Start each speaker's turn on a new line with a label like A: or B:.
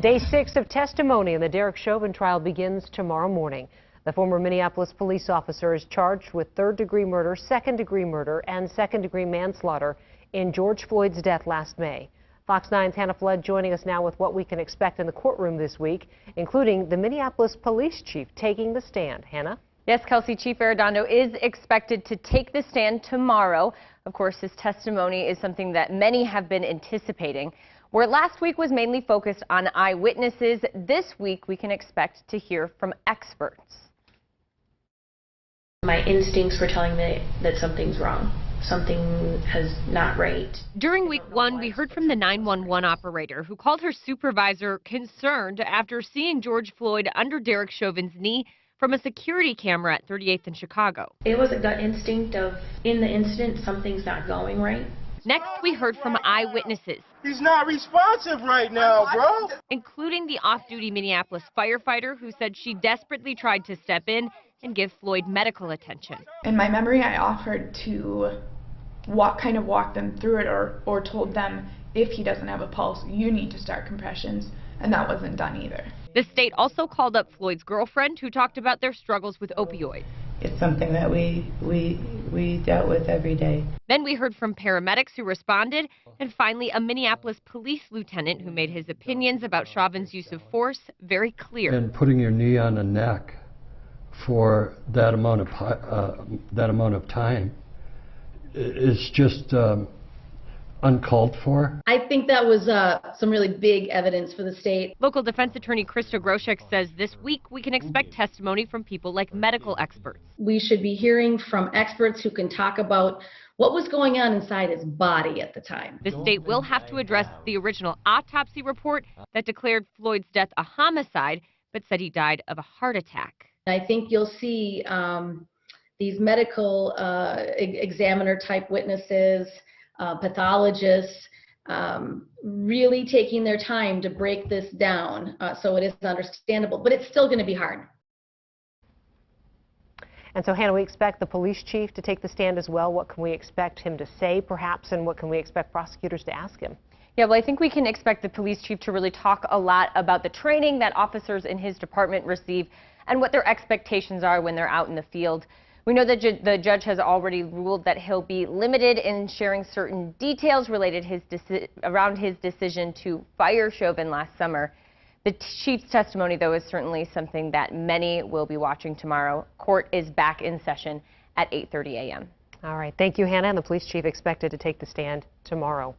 A: Day 6 of testimony in the Derek Chauvin trial begins tomorrow morning. The former Minneapolis police officer is charged with third-degree murder, second-degree murder, and second-degree manslaughter in George Floyd's death last May. Fox 9's Hannah Flood joining us now with what we can expect in the courtroom this week, including the Minneapolis police chief taking the stand. Hannah?
B: Yes, Kelsey, Chief Arradondo is expected to take the stand tomorrow. Of course, his testimony is something that many have been anticipating. Where last week was mainly focused on eyewitnesses, this week we can expect to hear from experts.
C: My instincts were telling me that something's wrong. Something is not right.
B: During week 1, we heard from the 911 operator who called her supervisor concerned after seeing George Floyd under Derek Chauvin's knee from a security camera at 38th and Chicago.
C: It was a gut instinct of, in the incident, something's not going right.
B: Next, we heard from eyewitnesses.
D: He's not responsive right now, bro.
B: Including the off-duty Minneapolis firefighter who said she desperately tried to step in and give Floyd medical attention.
E: In my memory, I offered to kind of walk them through it or told them, if he doesn't have a pulse, you need to start compressions, and that wasn't done either.
B: The state also called up Floyd's girlfriend who talked about their struggles with opioids.
F: It's something that we dealt with every day.
B: Then we heard from paramedics who responded, and finally a Minneapolis police lieutenant who made his opinions about Chauvin's use of force very clear.
G: And putting your knee on the neck for that amount of time is just uncalled for.
H: I think that was some really big evidence for the state.
B: Local defense attorney Krista Groshek says this week we can expect testimony from people like medical experts.
H: We should be hearing from experts who can talk about what was going on inside his body at the time.
B: The state will have to address the original autopsy report that declared Floyd's death a homicide, but said he died of a heart attack.
H: I think you'll see these medical examiner type witnesses, pathologists, really taking their time to break this down so it is understandable, but it's still going to be hard.
A: And so, Hannah, we expect the police chief to take the stand as well. What can we expect him to say, perhaps, and what can we expect prosecutors to ask him?
B: Yeah, well, I think we can expect the police chief to really talk a lot about the training that officers in his department receive and what their expectations are when they're out in the field. We know that the judge has already ruled that he'll be limited in sharing certain details related around his decision to fire Chauvin last summer. The chief's testimony, though, is certainly something that many will be watching tomorrow. Court is back in session at 8:30 a.m.
A: All right. Thank you, Hannah. And the police chief expected to take the stand tomorrow.